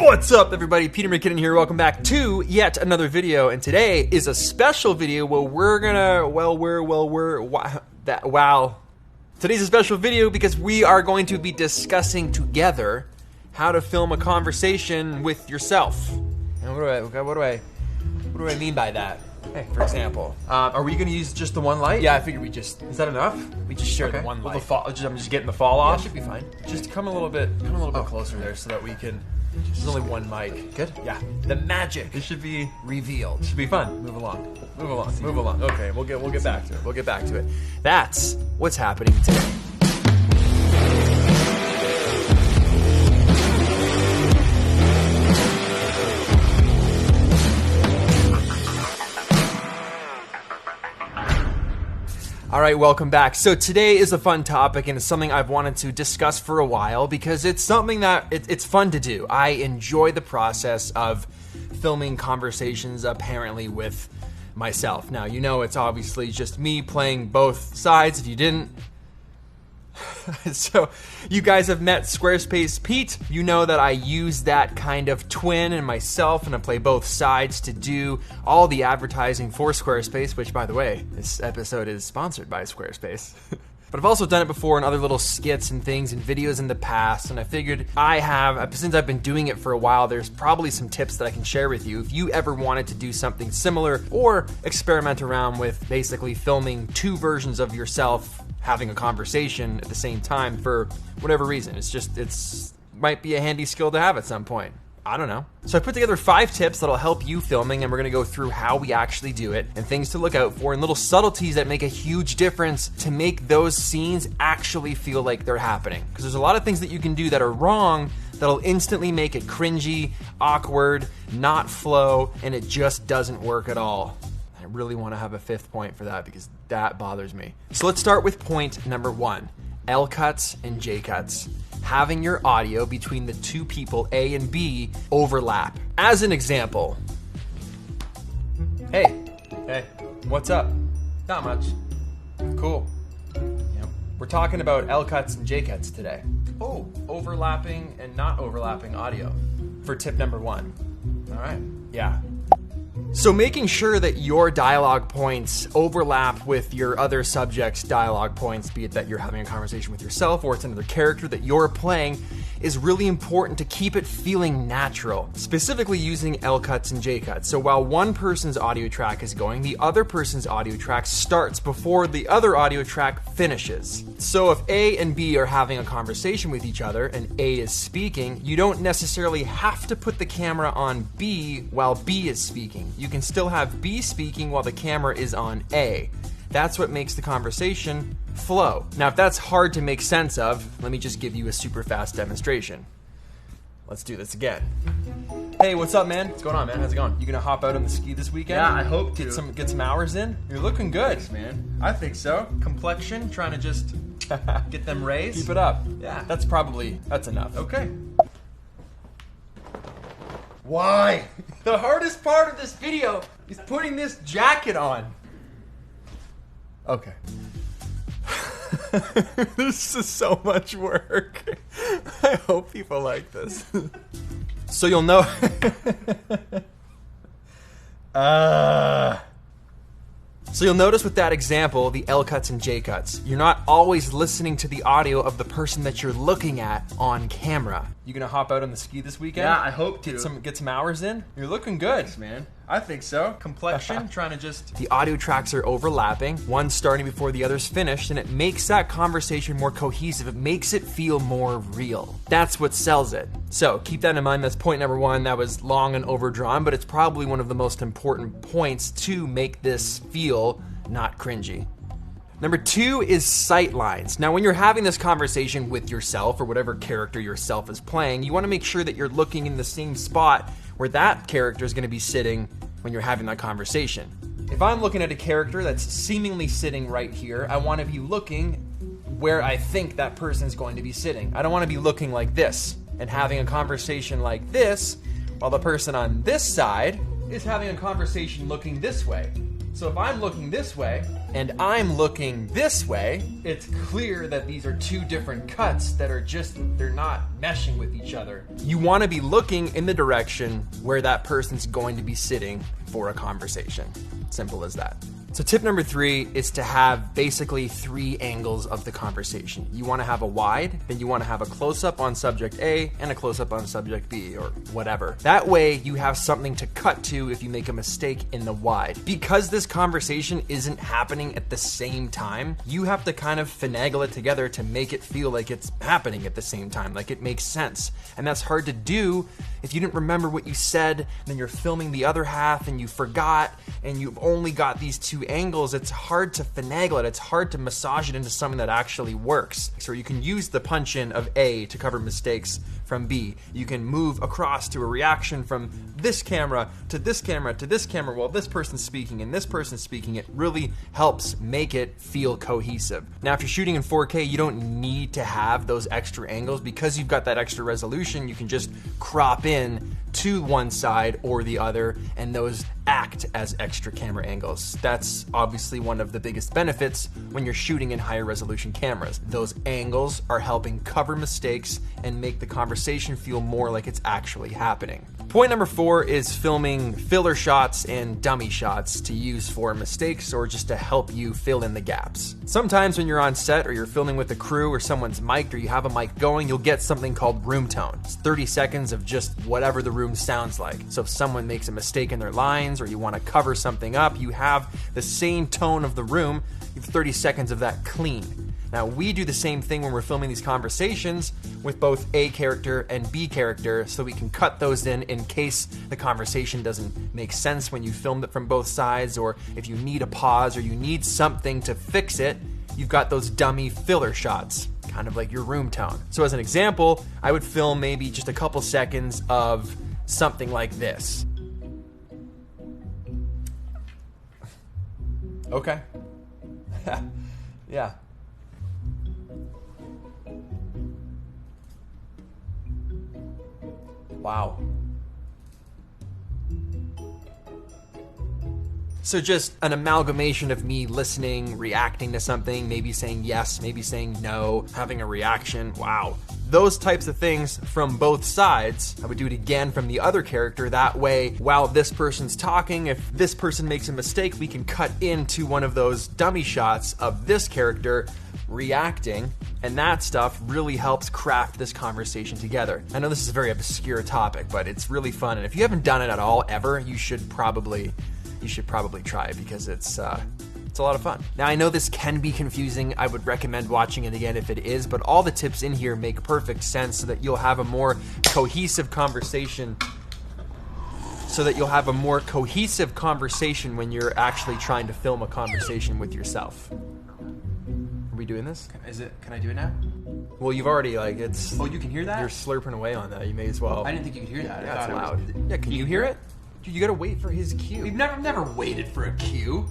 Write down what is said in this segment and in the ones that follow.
What's up, everybody? Peter McKinnon here. Welcome back to yet another video, and today is a special video where we're gonna, Today's a special video because we are going to be discussing together how to film a conversation with yourself. And what do I mean by that? Hey, for example, are we gonna use just the one light? yeah, I figured is that enough? we just share the one Well, light. I'm just getting the fall Yeah, off. it should be fine. Just come a little bit closer there so that we can. There's only one mic. Good. Yeah, the magic This should be revealed. fun. Move along. Okay, we'll get back to it. We'll get back to it. That's what's happening today. All right, welcome back. So today is a fun topic, and it's something I've wanted to discuss for a while because it's something that it's fun to do. I enjoy the process of filming conversations apparently with myself. Now, you know it's obviously just me playing both sides. If you didn't, so you guys have met Squarespace Pete. You know that I use that kind of twin in myself, and I play both sides to do all the advertising for Squarespace, which, by the way, this episode is sponsored by Squarespace. But I've also done it before in other little skits and things and videos in the past, and I figured since I've been doing it for a while, there's probably some tips that I can share with you if you ever wanted to do something similar or experiment around with basically filming two versions of yourself having a conversation at the same time for whatever reason. It's might be a handy skill to have at some point. I don't know. So I put together 5 tips that'll help you filming, and we're gonna go through how we actually do it and things to look out for and little subtleties that make a huge difference to make those scenes actually feel like they're happening. Because there's a lot of things that you can do that are wrong that'll instantly make it cringy, awkward, not flow, and it just doesn't work at all. I really want to have a 5th point for that because that bothers me. So let's start with point number 1, L cuts and J cuts. Having your audio between the two people, A and B, overlap. As an example, hey, what's up? Not much. Cool. Yep. We're talking about L cuts and J cuts today. Oh, overlapping and not overlapping audio for tip number 1. All right, yeah. So making sure that your dialogue points overlap with your other subject's dialogue points, be it that you're having a conversation with yourself or it's another character that you're playing, is really important to keep it feeling natural, specifically using L cuts and J cuts. So while one person's audio track is going, the other person's audio track starts before the other audio track finishes. So if A and B are having a conversation with each other and A is speaking, you don't necessarily have to put the camera on B while B is speaking. You can still have B speaking while the camera is on A. That's what makes the conversation flow. Now, if that's hard to make sense of, let me just give you a super fast demonstration. Let's do this again. Hey, what's up, man? What's going on, man? How's it going? You gonna hop out on the ski this weekend? Yeah, I hope to. Get some hours in? You're looking good. Thanks, man. I think so. Complexion, trying to just get them raised. Keep it up. Yeah, that's enough. Okay. Why? The hardest part of this video is putting this jacket on. Okay. This is so much work. I hope people like this. So you'll know. So you'll notice with that example, the L cuts and J cuts, you're not always listening to the audio of the person that you're looking at on camera. You gonna hop out on the ski this weekend? Yeah, I hope to. Get some hours in? You're looking good. Thanks, man. I think so. Complexion, trying to just... The audio tracks are overlapping, one starting before the other's finished, and it makes that conversation more cohesive. It makes it feel more real. That's what sells it. So keep that in mind. That's point number 1. That was long and overdrawn, but it's probably one of the most important points to make this feel not cringy. Number 2 is sight lines. Now, when you're having this conversation with yourself or whatever character yourself is playing, you want to make sure that you're looking in the same spot where that character is going to be sitting when you're having that conversation. If I'm looking at a character that's seemingly sitting right here, I want to be looking where I think that person is going to be sitting. I don't want to be looking like this and having a conversation like this while the person on this side is having a conversation looking this way. So if I'm looking this way, and I'm looking this way, it's clear that these are two different cuts that are they're not meshing with each other. You want to be looking in the direction where that person's going to be sitting for a conversation. Simple as that. So tip number 3 is to have basically 3 angles of the conversation. You want to have a wide, then you want to have a close-up on subject A and a close-up on subject B or whatever. That way you have something to cut to if you make a mistake in the wide. Because this conversation isn't happening at the same time, you have to kind of finagle it together to make it feel like it's happening at the same time, like it makes sense. And that's hard to do if you didn't remember what you said, then you're filming the other half and you forgot and you've only got these 2 angles. It's hard to finagle it. It's hard to massage it into something that actually works. So you can use the punch in of A to cover mistakes from B. You can move across to a reaction from this camera to this camera to this camera while this person's speaking and this person's speaking. It really helps make it feel cohesive. Now, if you're shooting in 4K, you don't need to have those extra angles because you've got that extra resolution. You can just crop in to one side or the other, and those act as extra camera angles. That's obviously one of the biggest benefits when you're shooting in higher resolution cameras. Those angles are helping cover mistakes and make the conversation feel more like it's actually happening. Point number 4 is filming filler shots and dummy shots to use for mistakes or just to help you fill in the gaps. Sometimes when you're on set or you're filming with a crew or someone's mic'd or you have a mic going, you'll get something called room tone. It's 30 seconds of just whatever the room sounds like. So if someone makes a mistake in their lines or you want to cover something up, you have the same tone of the room, you have 30 seconds of that clean. Now, we do the same thing when we're filming these conversations with both A character and B character, so we can cut those in case the conversation doesn't make sense when you filmed it from both sides, or if you need a pause or you need something to fix it, you've got those dummy filler shots, kind of like your room tone. So as an example, I would film maybe just a couple seconds of something like this. Okay. Yeah. Wow. So just an amalgamation of me listening, reacting to something, maybe saying yes, maybe saying no, having a reaction. Wow. Those types of things from both sides. I would do it again from the other character. That way, while this person's talking, if this person makes a mistake, we can cut into one of those dummy shots of this character reacting, and that stuff really helps craft this conversation together. I know this is a very obscure topic, but it's really fun, and if you haven't done it at all ever, you should probably try it because it's a lot of fun. Now, I know this can be confusing. I would recommend watching it again if it is, but all the tips in here make perfect sense so that you'll have a more cohesive conversation when you're actually trying to film a conversation with yourself. Are we doing this? Can I do it now? Well, you've already, it's... Oh, you can hear that? You're slurping away on that. You may as well. I didn't think you could hear that. Yeah, it's loud. Yeah, can you hear it? Dude, you gotta wait for his cue. We've never waited for a cue.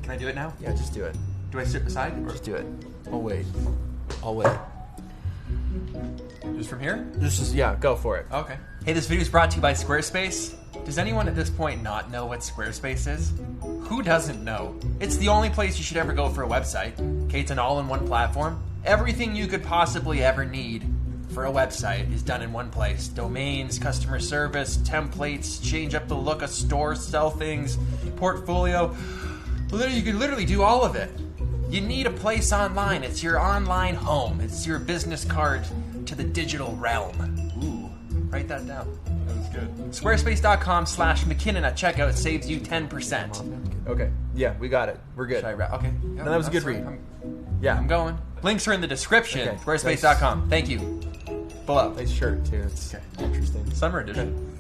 Can I do it now? Yeah, just do it. Do I sit beside? Or? Just do it. I'll wait. Just from here? Go for it. Okay. Hey, this video is brought to you by Squarespace. Does anyone at this point not know what Squarespace is? Who doesn't know? It's the only place you should ever go for a website. Okay, it's an all-in-one platform. Everything you could possibly ever need for a website is done in one place. Domains, customer service, templates, change up the look of stores, sell things, portfolio. You could literally do all of it. You need a place online. It's your online home. It's your business card to the digital realm. Ooh, write that down. That was good. Squarespace.com/McKinnon at checkout saves you 10%. Okay. Yeah, we got it. We're good. Okay. No, that was a good read. I'm going. Links are in the description. Okay. Squarespace.com. Thank you. Below. Nice shirt, too. It's interesting. Summer edition.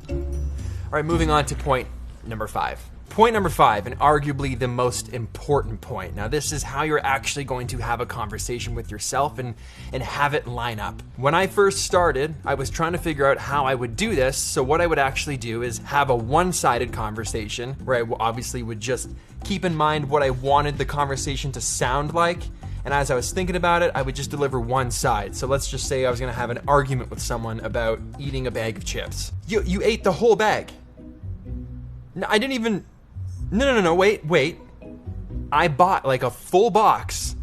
All right, moving on to point number 5. Point number 5, and arguably the most important point. Now, this is how you're actually going to have a conversation with yourself and have it line up. When I first started, I was trying to figure out how I would do this. So what I would actually do is have a one-sided conversation where I obviously would just keep in mind what I wanted the conversation to sound like. And as I was thinking about it, I would just deliver one side. So let's just say I was going to have an argument with someone about eating a bag of chips. You ate the whole bag. No, I didn't even... No, wait. I bought like a full box.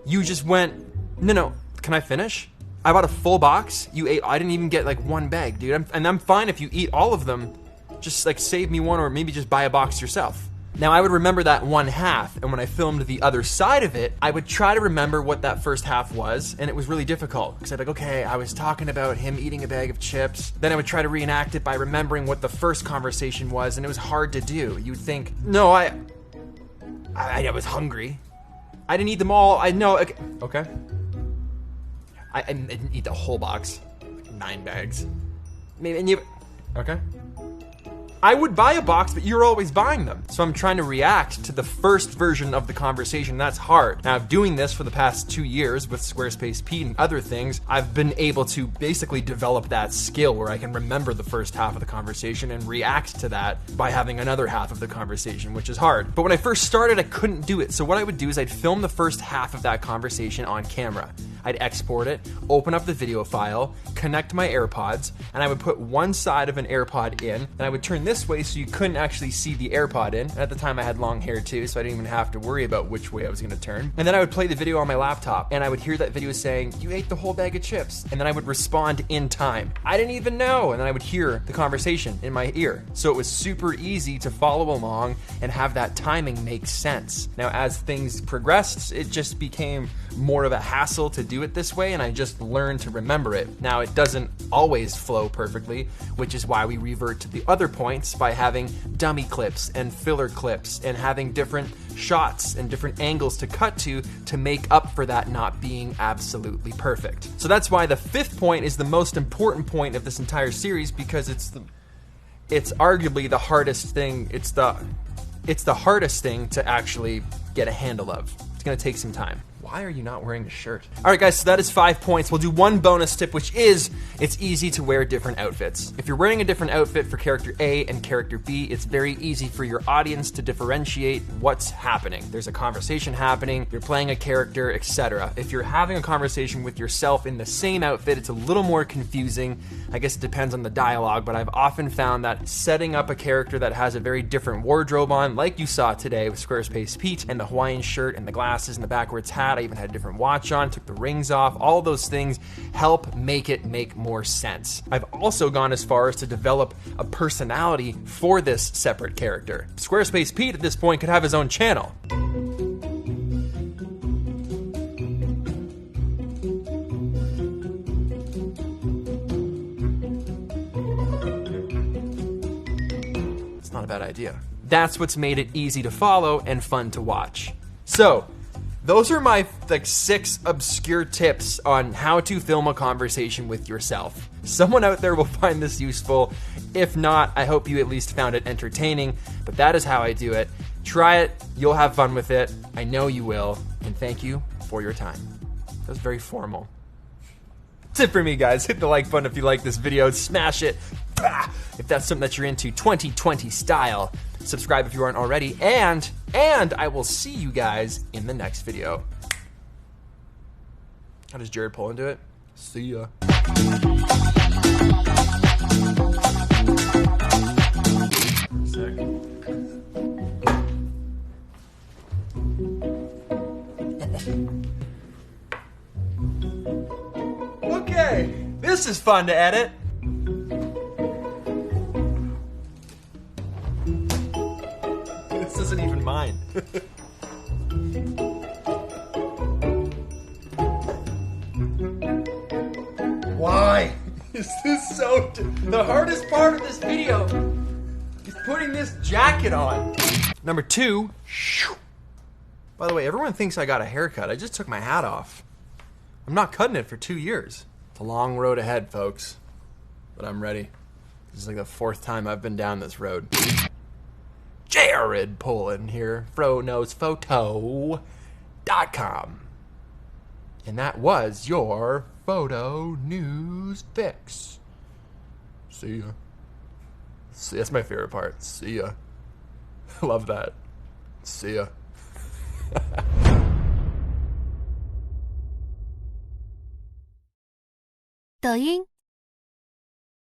You just went... No, can I finish? I bought a full box. You ate... I didn't even get like one bag, dude. And I'm fine if you eat all of them. Just like save me one or maybe just buy a box yourself. Now, I would remember that one half, and when I filmed the other side of it, I would try to remember what that first half was, and it was really difficult. Because I'd be like, okay, I was talking about him eating a bag of chips. Then I would try to reenact it by remembering what the first conversation was, and it was hard to do. You'd think, no, I was hungry. I didn't eat them all. I know. Okay. I didn't eat the whole box. Like 9 bags. Maybe, and you... Okay. I would buy a box, but you're always buying them. So I'm trying to react to the first version of the conversation. That's hard. Now, doing this for the past 2 years with Squarespace Pete and other things, I've been able to basically develop that skill where I can remember the first half of the conversation and react to that by having another half of the conversation, which is hard. But when I first started, I couldn't do it. So what I would do is I'd film the first half of that conversation on camera. I'd export it, open up the video file, connect my AirPods, and I would put one side of an AirPod in, and I would turn this way so you couldn't actually see the AirPod in. And at the time I had long hair too, so I didn't even have to worry about which way I was gonna turn. And then I would play the video on my laptop, and I would hear that video saying, you ate the whole bag of chips. And then I would respond in time. I didn't even know. And then I would hear the conversation in my ear. So it was super easy to follow along and have that timing make sense. Now, as things progressed, it just became more of a hassle to do it this way, and I just learned to remember it. Now, it doesn't always flow perfectly, which is why we revert to the other points by having dummy clips and filler clips and having different shots and different angles to cut to make up for that not being absolutely perfect. So that's why the 5th point is the most important point of this entire series, because it's arguably the hardest thing. It's the hardest thing to actually get a handle of. It's gonna take some time. Why are you not wearing a shirt? All right, guys, so that is 5 points. We'll do one bonus tip, which is it's easy to wear different outfits. If you're wearing a different outfit for character A and character B, it's very easy for your audience to differentiate what's happening. There's a conversation happening, you're playing a character, etc. If you're having a conversation with yourself in the same outfit, it's a little more confusing. I guess it depends on the dialogue, but I've often found that setting up a character that has a very different wardrobe on, like you saw today with Squarespace Pete, and the Hawaiian shirt and the glasses and the backwards hat, I even had a different watch on, took the rings off. All those things help make it make more sense. I've also gone as far as to develop a personality for this separate character. Squarespace Pete at this point could have his own channel. It's not a bad idea. That's what's made it easy to follow and fun to watch. So, those are my 6 obscure tips on how to film a conversation with yourself. Someone out there will find this useful. If not, I hope you at least found it entertaining, but that is how I do it. Try it, you'll have fun with it. I know you will, and thank you for your time. That was very formal. That's it for me, guys. Hit the like button if you like this video. Smash it. If that's something that you're into, 2020 style. Subscribe if you aren't already, and I will see you guys in the next video. How does Jared pull into it? See ya. Okay, this is fun to edit. This isn't even mine. Why is this so... The hardest part of this video is putting this jacket on. Number 2. By the way, everyone thinks I got a haircut. I just took my hat off. I'm not cutting it for 2 years. It's a long road ahead, folks. But I'm ready. This is like the 4th time I've been down this road. Jared Pullen here, FroKnowsPhoto.com. And that was your photo news fix. See ya. See, that's my favorite part. See ya. Love that. See ya. 抖音、